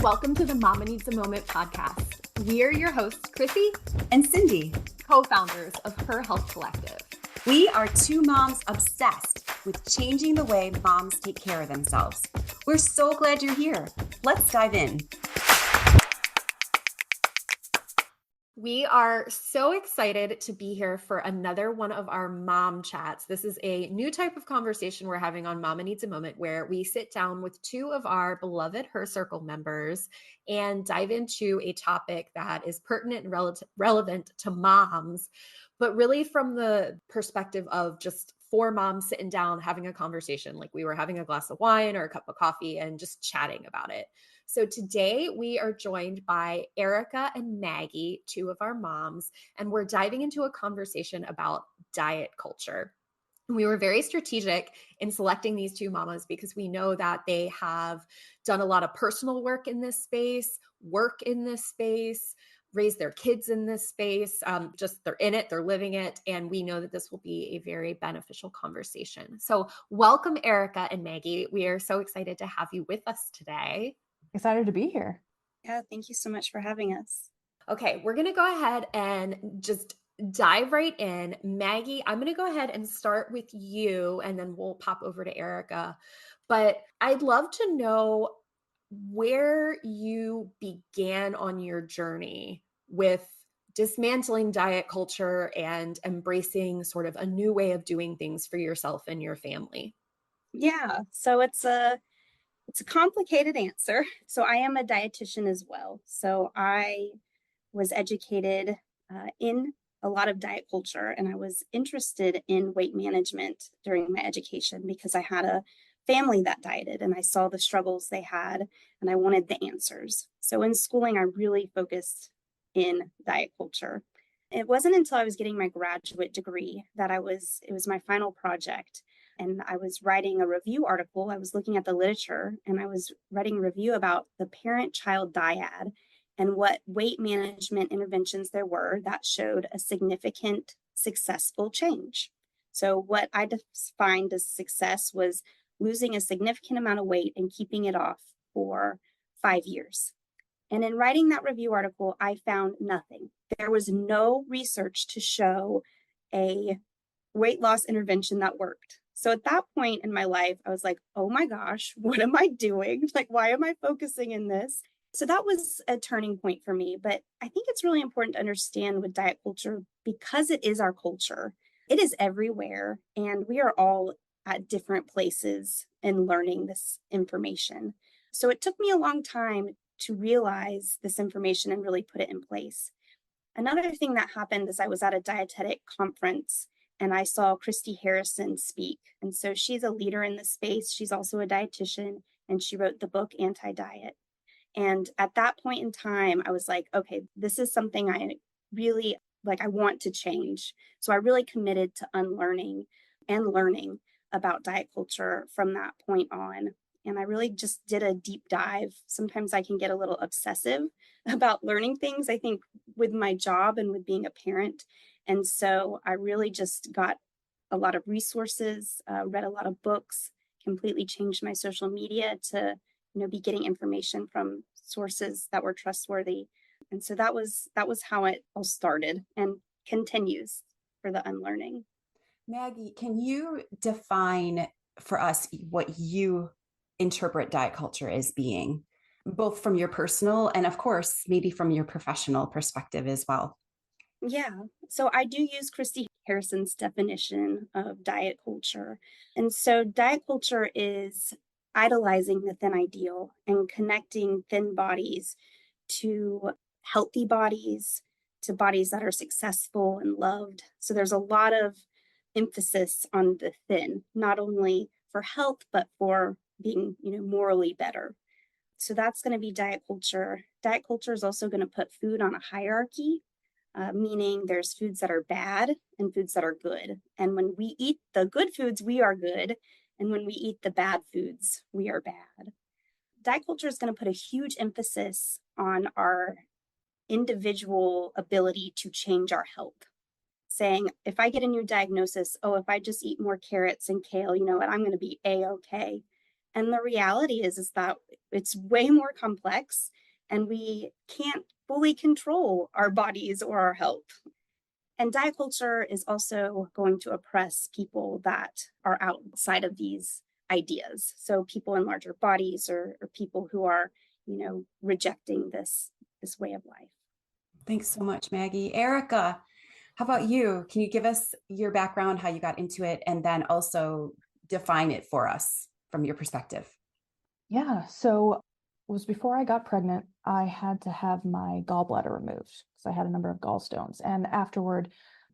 Welcome to the Mama Needs a Moment podcast. We are your hosts, Chrissy and Cindy, co-founders of Her Health Collective. We are two moms obsessed with changing the way moms take care of themselves. We're so glad you're here. Let's dive in. We are so excited to be here for another one of our mom chats. This is a new type of conversation we're having on Mama Needs a Moment, where we sit down with two of our beloved Her Circle members and dive into a topic that is pertinent and relevant to moms, but really from the perspective of just four moms sitting down having a conversation, like we were having a glass of wine or a cup of coffee and just chatting about it. So today we are joined by Erica and Maggie, two of our moms, and we're diving into a conversation about diet culture. We were very strategic in selecting these two mamas because we know that they have done a lot of personal work in this space, work in this space, raise their kids in this space. Just they're in it, they're living it. And we know that this will be a very beneficial conversation. So welcome, Erica and Maggie. We are so excited to have you with us today. Excited to be here. Yeah, thank you so much for having us. Okay, we're going to go ahead and just dive right in. Maggie, I'm going to go ahead and start with you, and then we'll pop over to Erica. But I'd love to know where you began on your journey with dismantling diet culture and embracing sort of a new way of doing things for yourself and your family. Yeah, so it's a complicated answer. So I am a dietitian as well. So I was educated in a lot of diet culture, and I was interested in weight management during my education because I had a family that dieted and I saw the struggles they had and I wanted the answers. So in schooling, I really focused in diet culture. It wasn't until I was getting my graduate degree that it was my final project. And I was writing a review article. I was looking at the literature and I was writing a review about the parent-child dyad and what weight management interventions there were that showed a significant successful change. So what I defined as success was losing a significant amount of weight and keeping it off for 5 years. And in writing that review article, I found nothing. There was no research to show a weight loss intervention that worked. So at that point in my life, I was like, oh my gosh, what am I doing? Like, why am I focusing in this? So that was a turning point for me. But I think it's really important to understand with diet culture, because it is our culture, it is everywhere. And we are all at different places in learning this information. So it took me a long time to realize this information and really put it in place. Another thing that happened is I was at a dietetic conference and I saw Christy Harrison speak. And so she's a leader in the space. She's also a dietitian, and she wrote the book Anti-Diet. And at that point in time, I was like, okay, this is something I really I want to change. So I really committed to unlearning and learning about diet culture from that point on. And I really just did a deep dive. Sometimes I can get a little obsessive about learning things, I think, with my job and with being a parent. And so I really just got a lot of resources, read a lot of books, completely changed my social media to, be getting information from sources that were trustworthy. And so that was how it all started and continues for the unlearning. Maggie, can you define for us what you interpret diet culture as being, both from your personal and, of course, maybe from your professional perspective as well? Yeah, so I do use Christy Harrison's definition of diet culture. And so diet culture is idolizing the thin ideal and connecting thin bodies to healthy bodies, to bodies that are successful and loved. So there's a lot of emphasis on the thin, not only for health, but for being, morally better. So that's going to be diet culture. Diet culture is also going to put food on a hierarchy, meaning there's foods that are bad and foods that are good. And when we eat the good foods, we are good. And when we eat the bad foods, we are bad. Diet culture is going to put a huge emphasis on our individual ability to change our health. Saying, if I get a new diagnosis, if I just eat more carrots and kale, you know what, I'm going to be A-okay. And the reality is that It's way more complex, and we can't fully control our bodies or our health. And diet culture is also going to oppress people that are outside of these ideas. So people in larger bodies, or people who are, rejecting this way of life. Thanks so much, Maggie. Erica, how about you? Can you give us your background, how you got into it, and then also define it for us from your perspective? Yeah, so it was before I got pregnant, I had to have my gallbladder removed because I had a number of gallstones. And afterward,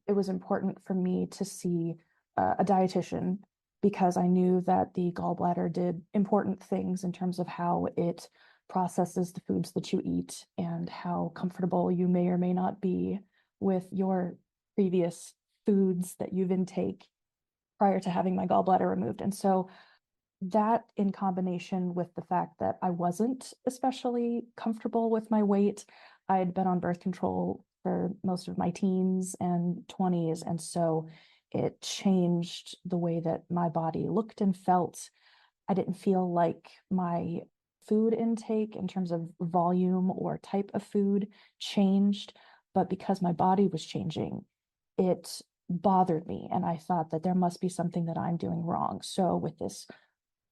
it was important for me to see a dietitian because I knew that the gallbladder did important things in terms of how it processes the foods that you eat and how comfortable you may or may not be with your previous foods that you've intake prior to having my gallbladder removed. And so that, in combination with the fact that I wasn't especially comfortable with my weight, I had been on birth control for most of my teens and 20s. And so it changed the way that my body looked and felt. I didn't feel like my food intake in terms of volume or type of food changed, but because my body was changing, it bothered me. And I thought that there must be something that I'm doing wrong. So with this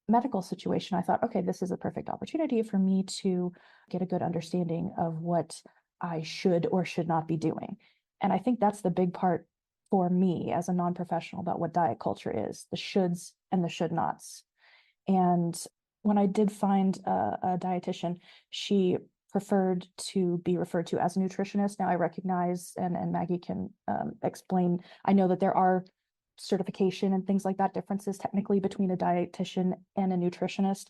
medical situation, I thought, okay, this is a perfect opportunity for me to get a good understanding of what I should or should not be doing. And I think that's the big part for me as a non-professional about what diet culture is, the shoulds and the should nots. And when I did find a dietitian, she preferred to be referred to as a nutritionist. Now I recognize, and Maggie can explain, I know that there are certification and things like that, differences technically between a dietitian and a nutritionist,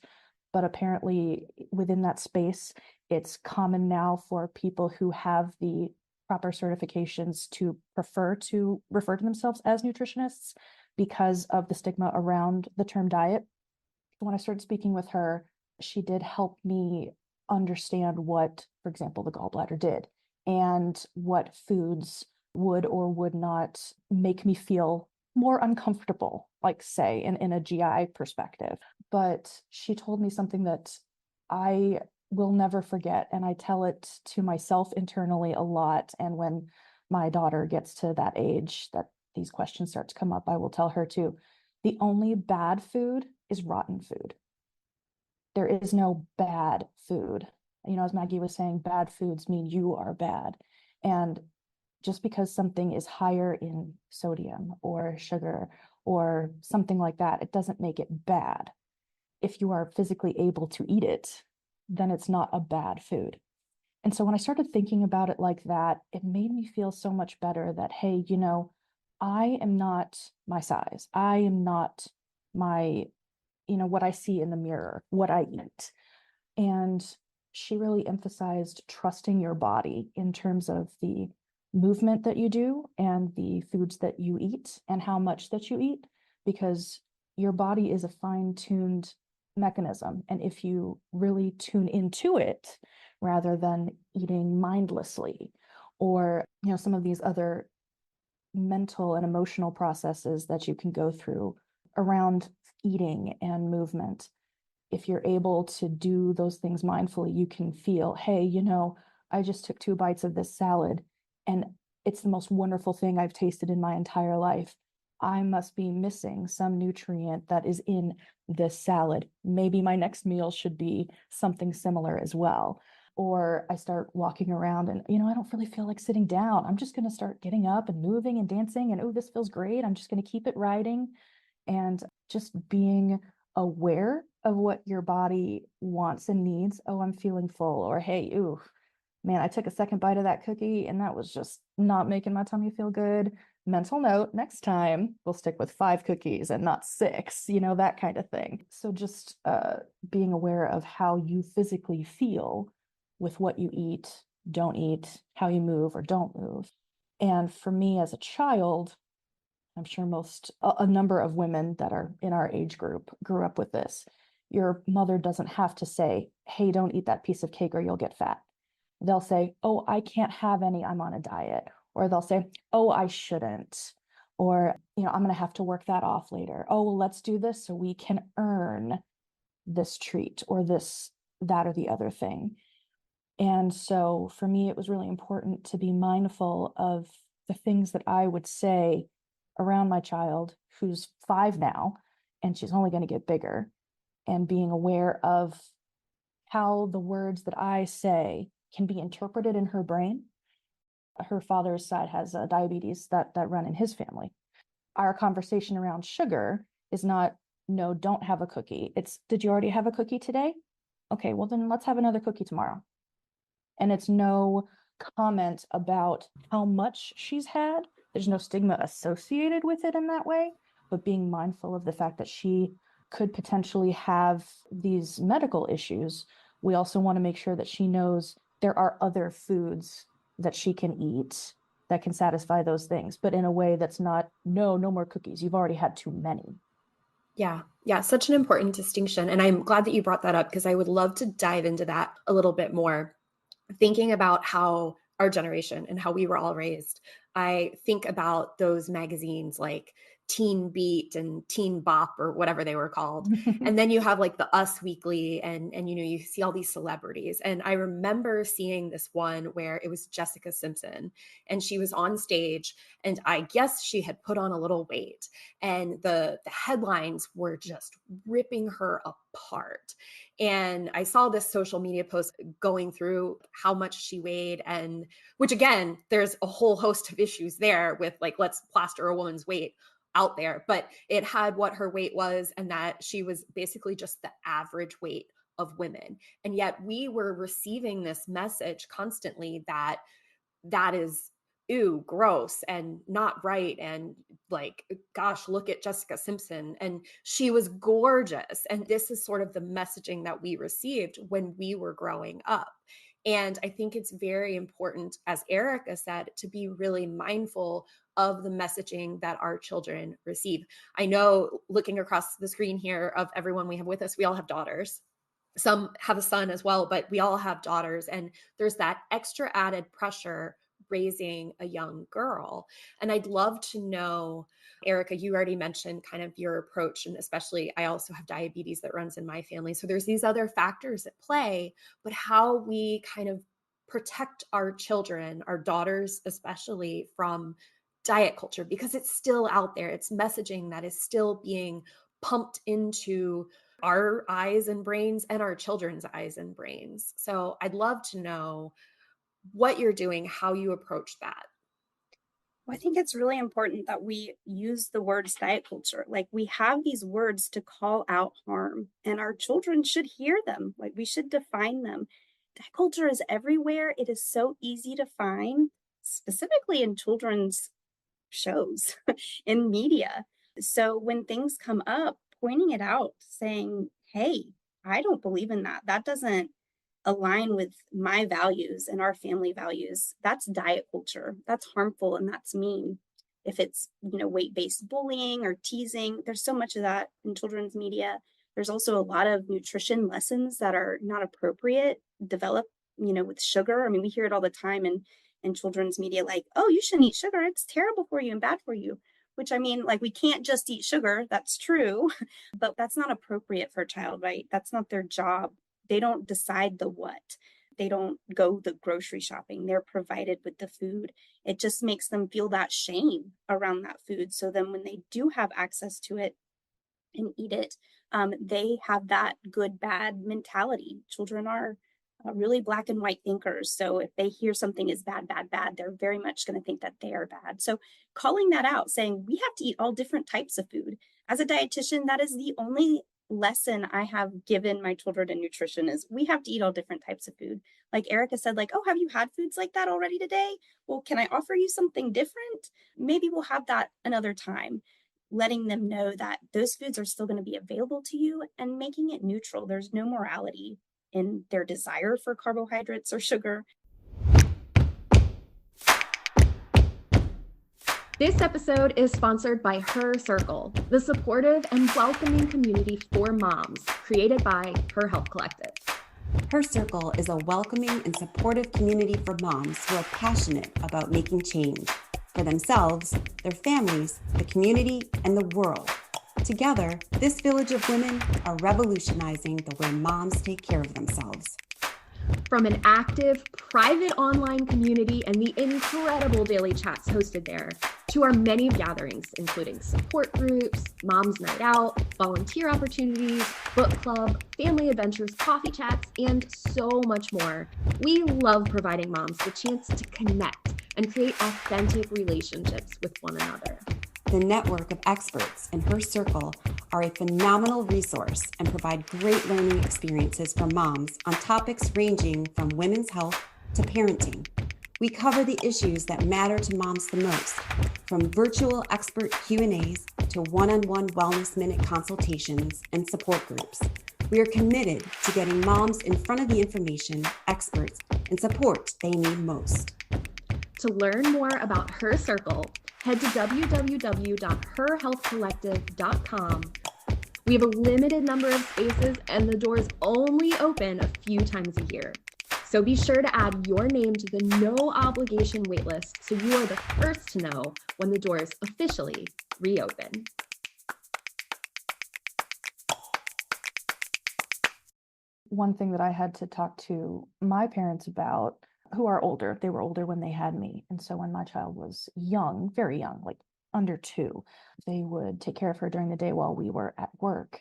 but apparently within that space, it's common now for people who have the proper certifications to prefer to refer to themselves as nutritionists because of the stigma around the term diet. When I started speaking with her, she did help me understand what, for example, the gallbladder did and what foods would or would not make me feel more uncomfortable, like say in a GI perspective. But she told me something that I will never forget, and I tell it to myself internally a lot. And when my daughter gets to that age that these questions start to come up, I will tell her too. The only bad food is rotten food. There is no bad food. As Maggie was saying, bad foods mean you are bad. And just because something is higher in sodium or sugar or something like that, it doesn't make it bad. If you are physically able to eat it, then it's not a bad food. And so when I started thinking about it like that, it made me feel so much better that, hey, I am not my size. I am not my, what I see in the mirror, what I eat. And she really emphasized trusting your body in terms of the movement that you do and the foods that you eat and how much that you eat, because your body is a fine-tuned mechanism. And if you really tune into it rather than eating mindlessly or, some of these other mental and emotional processes that you can go through around eating and movement, if you're able to do those things mindfully, you can feel, hey, I just took 2 bites of this salad and it's the most wonderful thing I've tasted in my entire life. I must be missing some nutrient that is in this salad. Maybe my next meal should be something similar as well. Or I start walking around and, I don't really feel like sitting down. I'm just going to start getting up and moving and dancing. And, oh, this feels great. I'm just going to keep it riding. And just being aware of what your body wants and needs. Oh, I'm feeling full. Or, hey, ooh, man, I took a second bite of that cookie and that was just not making my tummy feel good. Mental note, next time we'll stick with 5 cookies and not 6, that kind of thing. So just being aware of how you physically feel with what you eat, don't eat, how you move or don't move. And for me as a child, I'm sure a number of women that are in our age group grew up with this. Your mother doesn't have to say, hey, don't eat that piece of cake or you'll get fat. They'll say, oh, I can't have any, I'm on a diet. Or they'll say, oh, I shouldn't. Or, I'm going to have to work that off later. Oh, well, let's do this so we can earn this treat or this that or the other thing. And so for me, it was really important to be mindful of the things that I would say around my child, who's 5 now, and she's only going to get bigger, and being aware of how the words that I say can be interpreted in her brain. Her father's side has diabetes that run in his family. Our conversation around sugar is not, no, don't have a cookie. It's, did you already have a cookie today? Okay, well then let's have another cookie tomorrow. And it's no comment about how much she's had. There's no stigma associated with it in that way, but being mindful of the fact that she could potentially have these medical issues. We also want to make sure that she knows there are other foods that she can eat that can satisfy those things, but in a way that's not, no more cookies. You've already had too many. Yeah. Yeah. Such an important distinction. And I'm glad that you brought that up, because I would love to dive into that a little bit more. Thinking about how our generation and how we were all raised, I think about those magazines like Teen Beat and Teen Bop or whatever they were called. And then you have like the Us Weekly and you see all these celebrities. And I remember seeing this one where it was Jessica Simpson, and she was on stage, and I guess she had put on a little weight, and the headlines were just ripping her apart. And I saw this social media post going through how much she weighed, and which again, there's a whole host of issues there with like, let's plaster a woman's weight out there, but it had what her weight was, and that she was basically just the average weight of women. And yet we were receiving this message constantly that is ew, gross and not right. And like, gosh, look at Jessica Simpson. And she was gorgeous. And this is sort of the messaging that we received when we were growing up. And I think it's very important, as Erica said, to be really mindful of the messaging that our children receive. I know, looking across the screen here of everyone we have with us, we all have daughters. Some have a son as well, but we all have daughters. And there's that extra added pressure raising a young girl. And I'd love to know, Erica, you already mentioned kind of your approach, and especially I also have diabetes that runs in my family. So there's these other factors at play, but how we kind of protect our children, our daughters especially, from diet culture, because it's still out there. It's messaging that is still being pumped into our eyes and brains and our children's eyes and brains. So I'd love to know what you're doing, how you approach that. Well, I think it's really important that we use the words diet culture. Like, we have these words to call out harm, and our children should hear them. Like, we should define them. Diet culture is everywhere. It is so easy to find, specifically in children's shows, in media. So when things come up, pointing it out, saying, hey, I don't believe in that. That doesn't align with my values and our family values. That's diet culture. That's harmful and that's mean. If it's, weight-based bullying or teasing, there's so much of that in children's media. There's also a lot of nutrition lessons that are not appropriate, developed, with sugar. I mean, we hear it all the time in children's media, like, oh, you shouldn't eat sugar. It's terrible for you and bad for you. Which, I mean, like, we can't just eat sugar. That's true, but that's not appropriate for a child, right? That's not their job. They don't decide the what. They don't go the grocery shopping. They're provided with the food. It just makes them feel that shame around that food. So then when they do have access to it and eat it, they have that good, bad mentality. Children are really black and white thinkers. So if they hear something is bad, they're very much going to think that they are bad. So calling that out, saying we have to eat all different types of food. As a dietitian, that is the only lesson I have given my children in nutrition, is we have to eat all different types of food. Like Erica said, like, oh, have you had foods like that already today? Well, can I offer you something different? Maybe we'll have that another time. Letting them know that those foods are still going to be available to you and making it neutral. There's no morality in their desire for carbohydrates or sugar. This episode is sponsored by Her Circle, the supportive and welcoming community for moms created by Her Health Collective. Her Circle is a welcoming and supportive community for moms who are passionate about making change for themselves, their families, the community, and the world, Together, this village of women are revolutionizing the way moms take care of themselves. From an active, private online community and the incredible daily chats hosted there, to our many gatherings, including support groups, Mom's Night Out, volunteer opportunities, book club, family adventures, coffee chats, and so much more. We love providing moms the chance to connect and create authentic relationships with one another. The network of experts in her circle are a phenomenal resource and provide great learning experiences for moms on topics ranging from women's health to parenting. We cover the issues that matter to moms the most, from virtual expert Q&As to one-on-one wellness minute consultations and support groups. We are committed to getting moms in front of the information, experts, and support they need most. To learn more about her circle, head to www.herhealthcollective.com. We have a limited number of spaces and the doors only open a few times a year. So be sure to add your name to the no obligation waitlist so you are the first to know when the doors officially reopen. One thing that I had to talk to my parents about, who are older, they were older when they had me. And so when my child was young, very young, like under 2, they would take care of her during the day while we were at work.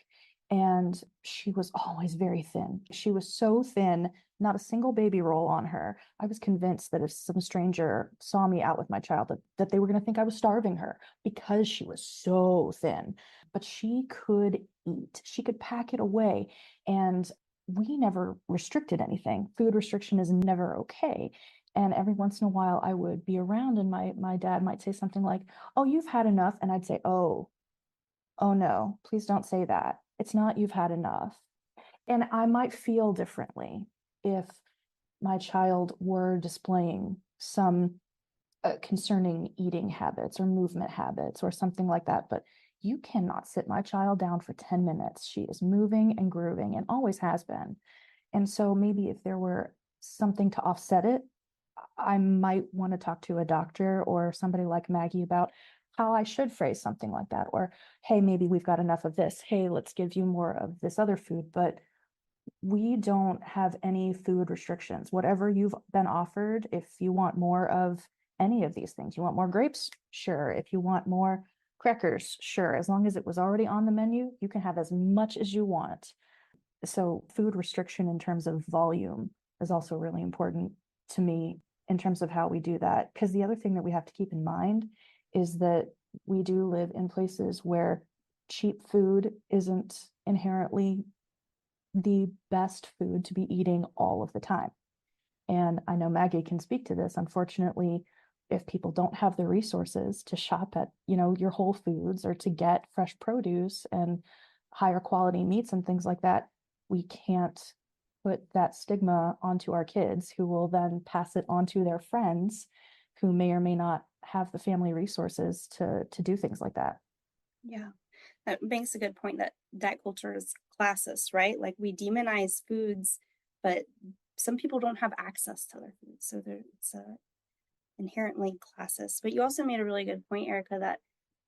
And she was always very thin. She was so thin, not a single baby roll on her. I was convinced that if some stranger saw me out with my child, that they were going to think I was starving her because she was so thin. But she could eat. She could pack it away. And we never restricted anything. Food restriction is never okay. And every once in a while I would be around and my dad might say something like, "Oh, you've had enough." And I'd say, oh no, please don't say that. It's not you've had enough. And I might feel differently if my child were displaying some concerning eating habits or movement habits or something like that. But you cannot sit my child down for 10 minutes. She is moving and grooving and always has been. And so maybe if there were something to offset it, I might want to talk to a doctor or somebody like Maggie about how I should phrase something like that. Or, hey, maybe we've got enough of this. Hey, let's give you more of this other food. But we don't have any food restrictions. Whatever you've been offered, if you want more of any of these things, you want more grapes? Sure. If you want more crackers, sure. As long as it was already on the menu, you can have as much as you want. So food restriction in terms of volume is also really important to me in terms of how we do that. Because the other thing that we have to keep in mind is that we do live in places where cheap food isn't inherently the best food to be eating all of the time. And I know Maggie can speak to this. Unfortunately, if people don't have the resources to shop at, your Whole Foods or to get fresh produce and higher quality meats and things like that, we can't put that stigma onto our kids who will then pass it on to their friends who may or may not have the family resources to do things like that. Yeah, that makes a good point that diet culture is classist, right? Like we demonize foods, but some people don't have access to their food. So it's inherently classist. But you also made a really good point, Erica, that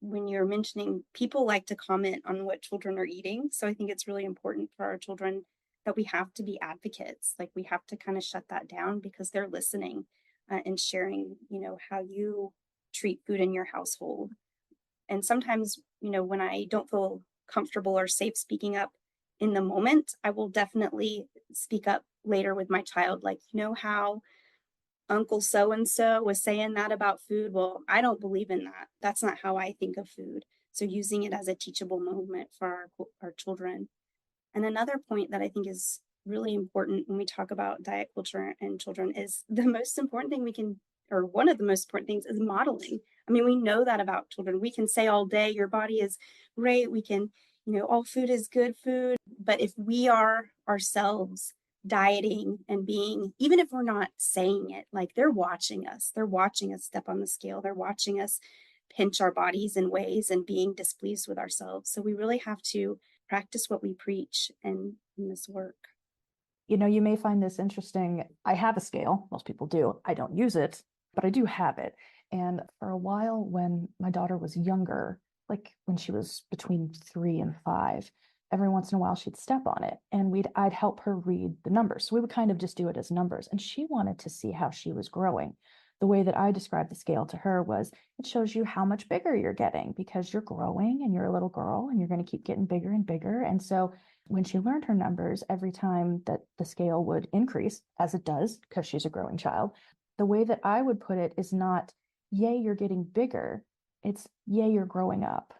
when you're mentioning people like to comment on what children are eating. So I think it's really important for our children that we have to be advocates. Like we have to kind of shut that down because they're listening and sharing, how you treat food in your household. And sometimes, when I don't feel comfortable or safe speaking up in the moment, I will definitely speak up later with my child. Like, how Uncle so-and-so was saying that about food. Well, I don't believe in that. That's not how I think of food. So using it as a teachable moment for our children. And another point that I think is really important when we talk about diet culture and children is the most important thing we can, or one of the most important things is modeling. I mean, we know that about children. We can say all day, your body is great. We can, all food is good food. But if we are ourselves dieting and being, even if we're not saying it, like they're watching us step on the scale. They're watching us pinch our bodies in ways and being displeased with ourselves. So we really have to practice what we preach in this work. You may find this interesting. I have a scale. Most people do. I don't use it, but I do have it. And for a while when my daughter was younger, like when she was between 3 and 5, every once in a while she'd step on it and I'd help her read the numbers. So we would kind of just do it as numbers. And she wanted to see how she was growing. The way that I described the scale to her was it shows you how much bigger you're getting because you're growing and you're a little girl and you're going to keep getting bigger and bigger. And so when she learned her numbers, every time that the scale would increase, as it does because she's a growing child, the way that I would put it is not, yay, you're getting bigger. It's, yay, you're growing up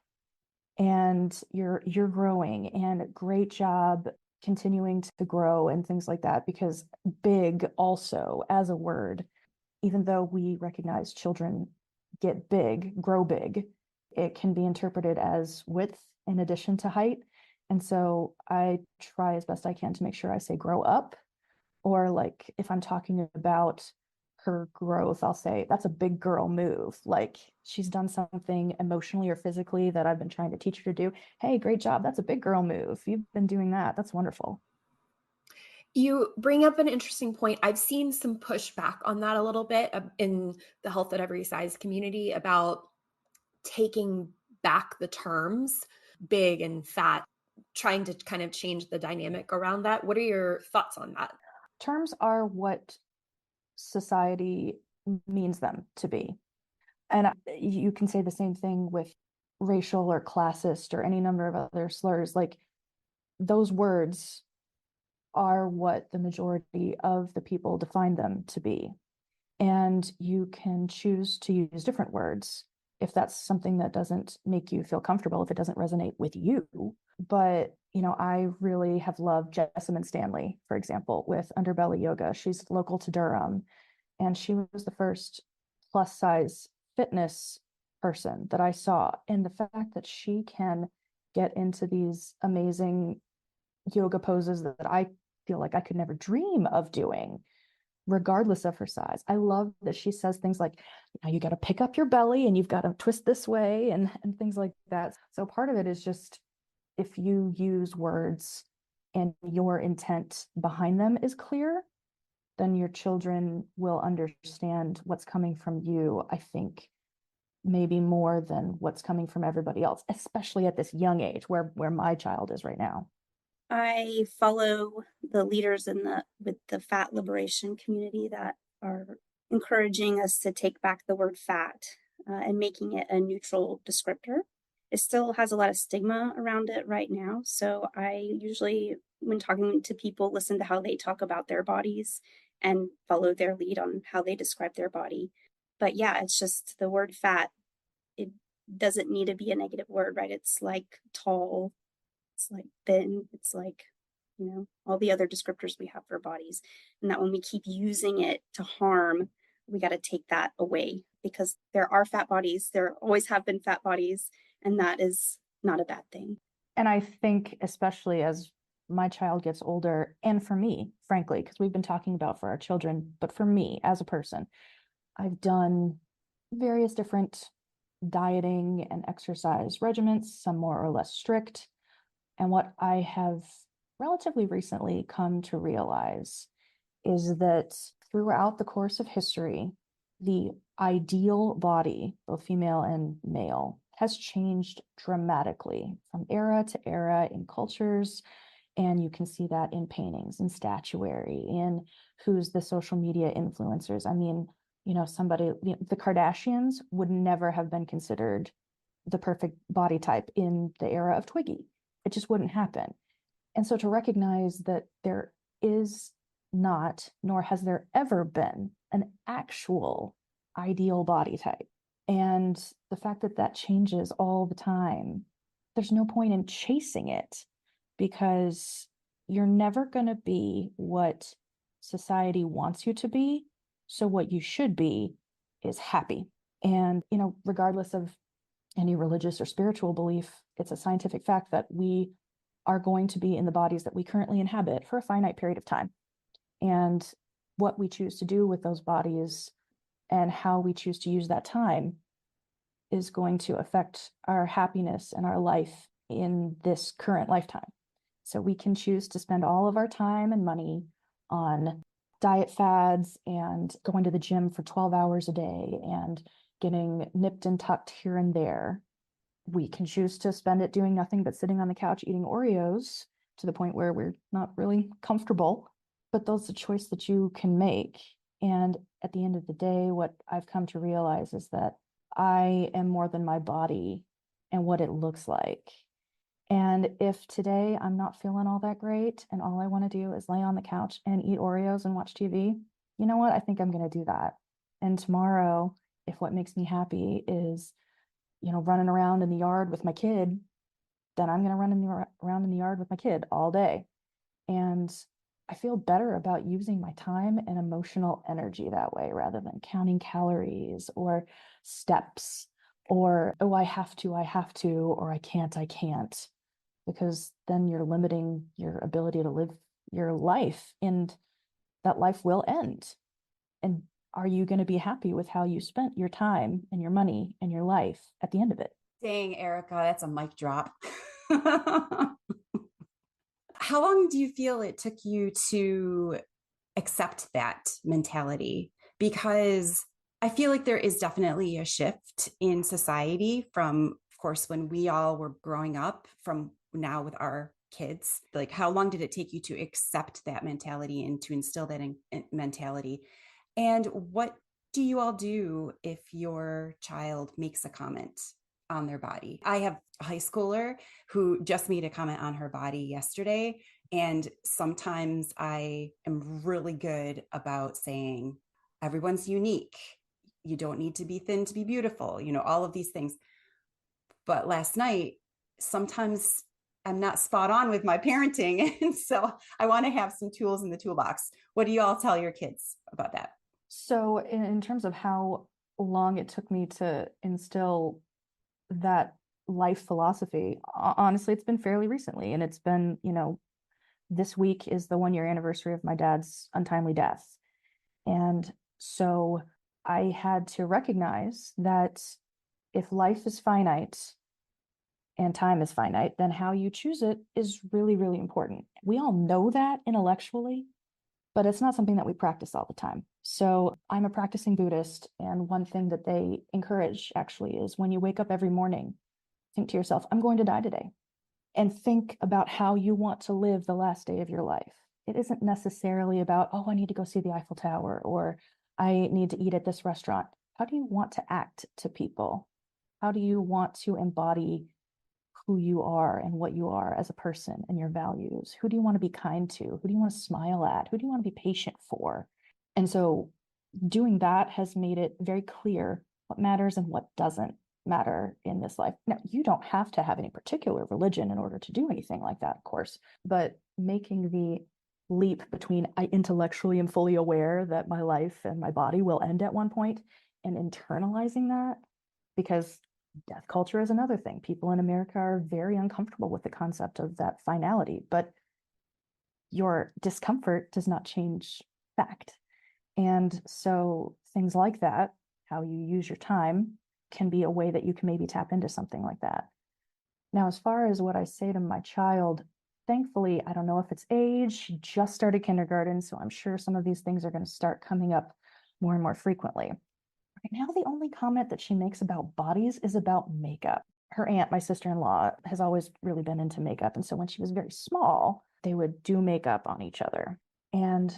and you're growing and great job continuing to grow and things like that. Because big also as a word, even though we recognize children get big, grow big, it can be interpreted as width in addition to height. And so I try as best I can to make sure I say grow up, or like if I'm talking about her growth, I'll say that's a big girl move. Like she's done something emotionally or physically that I've been trying to teach her to do. Hey, great job. That's a big girl move. You've been doing that. That's wonderful. You bring up an interesting point. I've seen some pushback on that a little bit in the health at every size community about taking back the terms big and fat, trying to kind of change the dynamic around that. What are your thoughts on that? Terms are what society means them to be. And you can say the same thing with racial or classist or any number of other slurs. Like those words are what the majority of the people define them to be. And you can choose to use different words if that's something that doesn't make you feel comfortable, if it doesn't resonate with you. But, I really have loved Jessamine Stanley, for example, with Underbelly Yoga. She's local to Durham, and she was the first plus size fitness person that I saw. And the fact that she can get into these amazing yoga poses that I feel like I could never dream of doing, regardless of her size. I love that she says things like, you got to pick up your belly and you've got to twist this way and things like that. So part of it is just if you use words and your intent behind them is clear, then your children will understand what's coming from you, I think, maybe more than what's coming from everybody else, especially at this young age where my child is right now. I follow the leaders with the fat liberation community that are encouraging us to take back the word fat and making it a neutral descriptor. It still has a lot of stigma around it right now. So I usually, when talking to people, listen to how they talk about their bodies and follow their lead on how they describe their body. But yeah, it's just the word fat. It doesn't need to be a negative word, right? It's like tall, it's like thin, it's like, all the other descriptors we have for bodies. And that when we keep using it to harm, we got to take that away because there are fat bodies. There always have been fat bodies, and that is not a bad thing. And I think, especially as my child gets older, and for me, frankly, because we've been talking about for our children, but for me as a person, I've done various different dieting and exercise regimens, some more or less strict. And what I have relatively recently come to realize is that throughout the course of history, the ideal body, both female and male, has changed dramatically from era to era in cultures. And you can see that in paintings, in statuary, in who's the social media influencers. I mean, the Kardashians would never have been considered the perfect body type in the era of Twiggy. It just wouldn't happen. And so to recognize that there is not, nor has there ever been, an actual ideal body type. And the fact that that changes all the time, there's no point in chasing it because you're never going to be what society wants you to be. So what you should be is happy. And, regardless of any religious or spiritual belief, it's a scientific fact that we are going to be in the bodies that we currently inhabit for a finite period of time. And what we choose to do with those bodies and how we choose to use that time is going to affect our happiness and our life in this current lifetime. So we can choose to spend all of our time and money on diet fads and going to the gym for 12 hours a day and getting nipped and tucked here and there. We can choose to spend it doing nothing but sitting on the couch eating Oreos to the point where we're not really comfortable. But that's a choice that you can make. And at the end of the day, what I've come to realize is that I am more than my body and what it looks like. And if today I'm not feeling all that great and all I want to do is lay on the couch and eat Oreos and watch TV, you know what? I think I'm going to do that. And tomorrow, if what makes me happy is, running around in the yard with my kid, then I'm going to around in the yard with my kid all day. And I feel better about using my time and emotional energy that way rather than counting calories or steps or, oh, I have to, or I can't, because then you're limiting your ability to live your life and that life will end. And are you going to be happy with how you spent your time and your money and your life at the end of it? Dang, Erica, that's a mic drop. How long do you feel it took you to accept that mentality? Because I feel like there is definitely a shift in society from, of course, when we all were growing up from now with our kids. Like, how long did it take you to accept that mentality and to instill that mentality? And what do you all do if your child makes a comment on their body? I have a high schooler who just made a comment on her body yesterday. And sometimes I am really good about saying, everyone's unique. You don't need to be thin to be beautiful, all of these things. But last night, sometimes I'm not spot on with my parenting. And so I want to have some tools in the toolbox. What do you all tell your kids about that? So in terms of how long it took me to instill that life philosophy, honestly, it's been fairly recently. And it's been, this week is the 1-year anniversary of my dad's untimely death. And so I had to recognize that if life is finite and time is finite, then how you choose it is really, really important. We all know that intellectually, but it's not something that we practice all the time. So I'm a practicing Buddhist, and one thing that they encourage actually is when you wake up every morning, think to yourself, I'm going to die today, and think about how you want to live the last day of your life. It isn't necessarily about, oh, I need to go see the Eiffel Tower, or I need to eat at this restaurant. How do you want to act to people? How do you want to embody who you are and what you are as a person and your values? Who do you want to be kind to? Who do you want to smile at? Who do you want to be patient for? And so doing that has made it very clear what matters and what doesn't matter in this life. Now, you don't have to have any particular religion in order to do anything like that, of course, but making the leap between I intellectually am fully aware that my life and my body will end at one point and internalizing that, because death culture is another thing. People in America are very uncomfortable with the concept of that finality, but your discomfort does not change fact. And so things like that, how you use your time, can be a way that you can maybe tap into something like that. Now, as far as what I say to my child, thankfully, I don't know if it's age. She just started kindergarten, so I'm sure some of these things are going to start coming up more and more frequently. Right now, the only comment that she makes about bodies is about makeup. Her aunt, my sister-in-law, has always really been into makeup. And so when she was very small, they would do makeup on each other. And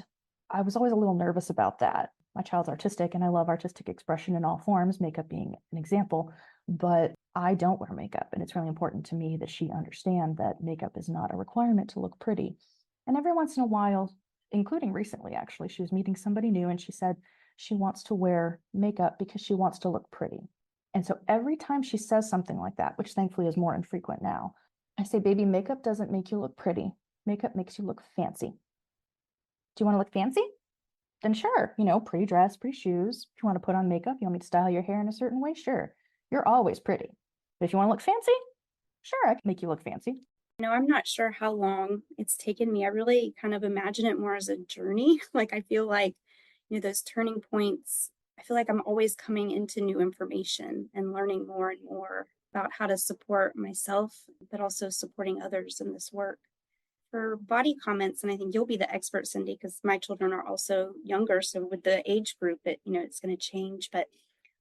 I was always a little nervous about that. My child's artistic and I love artistic expression in all forms, makeup being an example, but I don't wear makeup. And it's really important to me that she understand that makeup is not a requirement to look pretty. And every once in a while, including recently, actually, she was meeting somebody new and she said she wants to wear makeup because she wants to look pretty. And so every time she says something like that, which thankfully is more infrequent now, I say, baby, makeup doesn't make you look pretty. Makeup makes you look fancy. Do you want to look fancy? Then sure, pretty dress, pretty shoes. If you want to put on makeup, you want me to style your hair in a certain way? Sure. You're always pretty. But if you want to look fancy, sure, I can make you look fancy. I'm not sure how long it's taken me. I really kind of imagine it more as a journey. Like, I feel like, those turning points, I feel like I'm always coming into new information and learning more and more about how to support myself, but also supporting others in this work. For body comments, and I think you'll be the expert, Cindy, because my children are also younger. So with the age group, it's going to change. But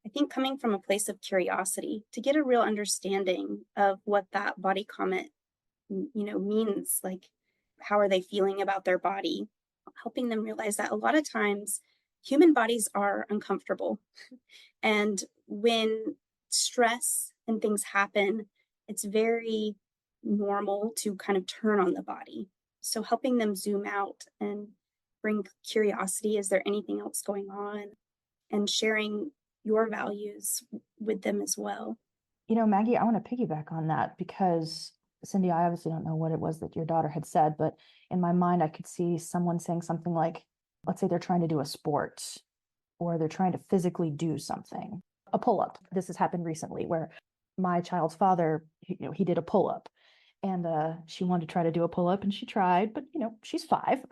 I think coming from a place of curiosity to get a real understanding of what that body comment, means, like how are they feeling about their body, helping them realize that a lot of times human bodies are uncomfortable. And when stress and things happen, it's very normal to kind of turn on the body. So helping them zoom out and bring curiosity, is there anything else going on? And sharing your values with them as well. Maggie, I want to piggyback on that because Cindy, I obviously don't know what it was that your daughter had said, but in my mind, I could see someone saying something like, let's say they're trying to do a sport or they're trying to physically do something, a pull-up. This has happened recently where my child's father, he did a pull-up and she wanted to try to do a pull-up and she tried, but she's 5.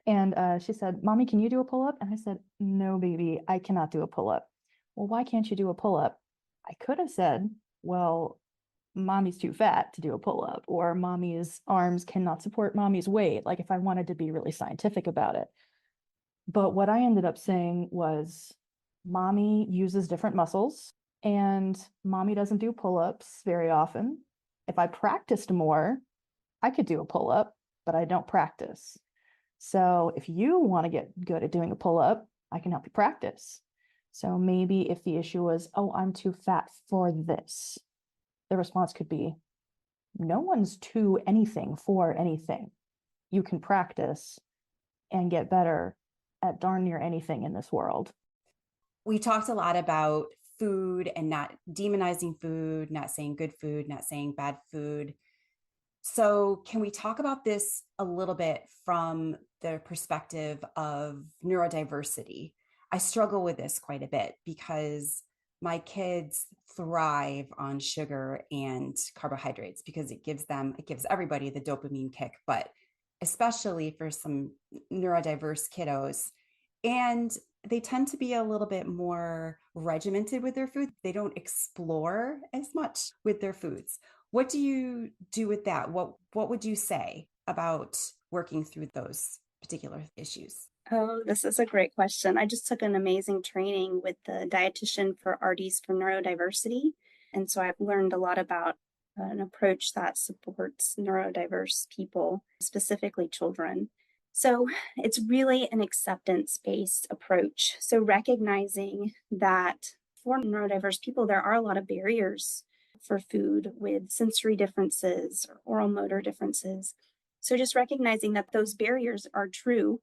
And she said, Mommy, can you do a pull-up? And I said, no, baby, I cannot do a pull-up. Well, why can't you do a pull-up? I could have said, well, Mommy's too fat to do a pull-up, or Mommy's arms cannot support Mommy's weight, like if I wanted to be really scientific about it. But what I ended up saying was, Mommy uses different muscles and Mommy doesn't do pull-ups very often. If I practiced more, I could do a pull-up, but I don't practice. So if you want to get good at doing a pull-up, I can help you practice. So maybe if the issue was, oh, I'm too fat for this, the response could be, no one's too anything for anything. You can practice and get better at darn near anything in this world. We talked a lot about food and not demonizing food, not saying good food, not saying bad food. So can we talk about this a little bit from the perspective of neurodiversity? I struggle with this quite a bit because my kids thrive on sugar and carbohydrates because it gives everybody the dopamine kick, but especially for some neurodiverse kiddos. And they tend to be a little bit more regimented with their food. They don't explore as much with their foods. What do you do with that? What would you say about working through those particular issues? Oh, this is a great question. I just took an amazing training with the dietitian for RDs for neurodiversity. And so I've learned a lot about an approach that supports neurodiverse people, specifically children. So it's really an acceptance-based approach. So recognizing that for neurodiverse people, there are a lot of barriers for food with sensory differences or oral motor differences. So just recognizing that those barriers are true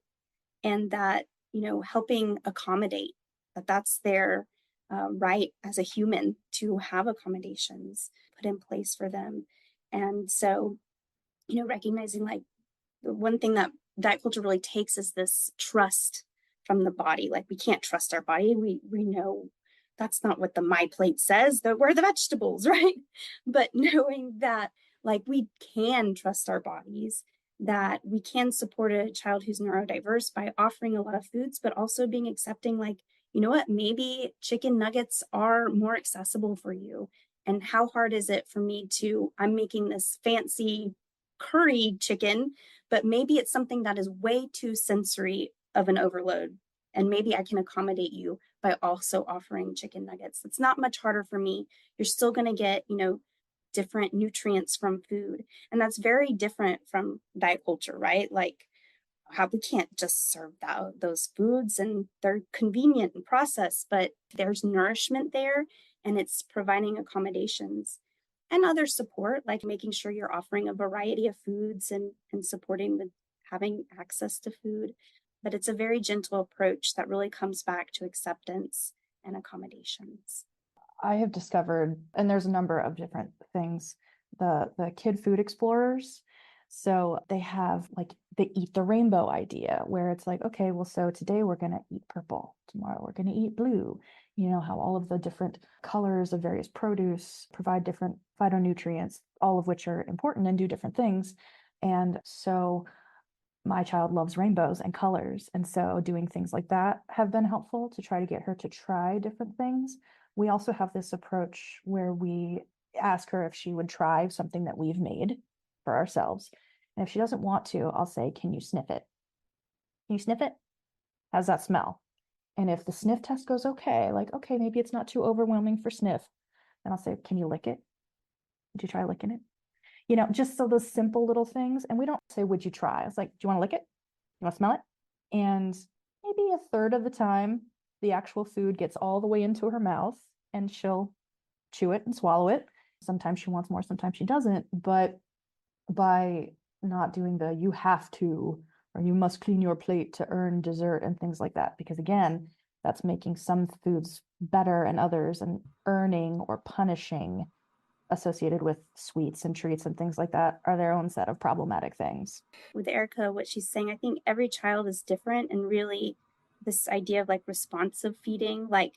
and that, helping accommodate, that's their right as a human to have accommodations put in place for them. And so, recognizing like the one thing that diet culture really takes is this trust from the body. Like we can't trust our body. We know that's not what the My Plate says, that we're the vegetables, right? But knowing that like we can trust our bodies, that we can support a child who's neurodiverse by offering a lot of foods, but also being accepting, like, you know what, maybe chicken nuggets are more accessible for you. And how hard is it for me I'm making this fancy curry chicken, but maybe it's something that is way too sensory of an overload. And maybe I can accommodate you by also offering chicken nuggets. It's not much harder for me. You're still going to get, different nutrients from food. And that's very different from diet culture, right? Like how we can't just serve those foods and they're convenient and processed, but there's nourishment there and it's providing accommodations and other support, like making sure you're offering a variety of foods and supporting with having access to food. But it's a very gentle approach that really comes back to acceptance and accommodations. I have discovered, and there's a number of different things, the kid food explorers. So they have like the eat the rainbow idea where it's like, okay, well, so today we're going to eat purple. Tomorrow we're going to eat blue. How all of the different colors of various produce provide different phytonutrients, all of which are important and do different things. And so my child loves rainbows and colors. And so doing things like that have been helpful to try to get her to try different things. We also have this approach where we ask her if she would try something that we've made for ourselves. And if she doesn't want to, I'll say, can you sniff it? Can you sniff it? How's that smell? And if the sniff test goes okay, like, okay, maybe it's not too overwhelming for sniff, then I'll say, can you lick it? Would you try licking it? Just so those simple little things. And we don't say, would you try? It's like, do you want to lick it? You want to smell it? And maybe a third of the time, the actual food gets all the way into her mouth and she'll chew it and swallow it. Sometimes she wants more, sometimes she doesn't. But by not doing the you have to, or you must clean your plate to earn dessert and things like that, because again, that's making some foods better and others, and earning or punishing associated with sweets and treats and things like that are their own set of problematic things. With Erica, what she's saying, I think every child is different, and really this idea of like responsive feeding, like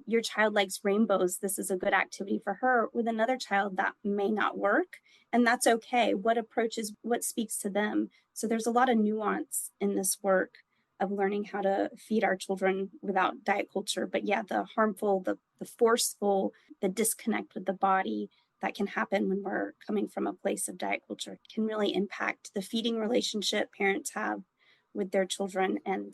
your child likes rainbows, this is a good activity for her. With another child, that may not work, and that's okay. What approaches, what speaks to them? So there's a lot of nuance in this work of learning how to feed our children without diet culture. But yeah, the harmful, the forceful, the disconnect with the body that can happen when we're coming from a place of diet culture can really impact the feeding relationship parents have with their children and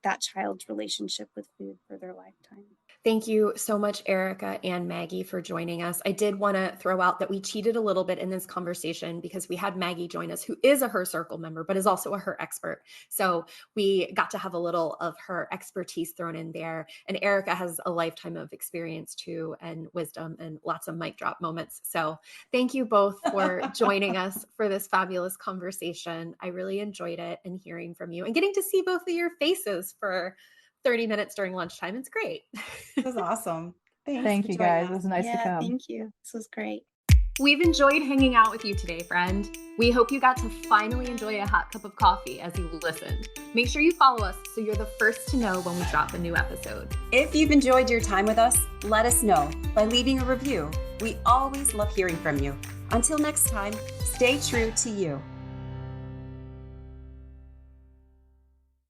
that child's relationship with food for their lifetime. Thank you so much, Erica and Maggie, for joining us. I did want to throw out that we cheated a little bit in this conversation because we had Maggie join us, who is a Her Circle member, but is also a Her expert. So we got to have a little of her expertise thrown in there. And Erica has a lifetime of experience too, and wisdom, and lots of mic drop moments. So thank you both for joining us for this fabulous conversation. I really enjoyed it, and hearing from you and getting to see both of your faces for 30 minutes during lunchtime. It's great. It was awesome. Thank you guys. It was nice to come. Thank you. This was great. We've enjoyed hanging out with you today, friend. We hope you got to finally enjoy a hot cup of coffee as you listened. Make sure you follow us so you're the first to know when we drop a new episode. If you've enjoyed your time with us, let us know by leaving a review. We always love hearing from you. Until next time, stay true to you.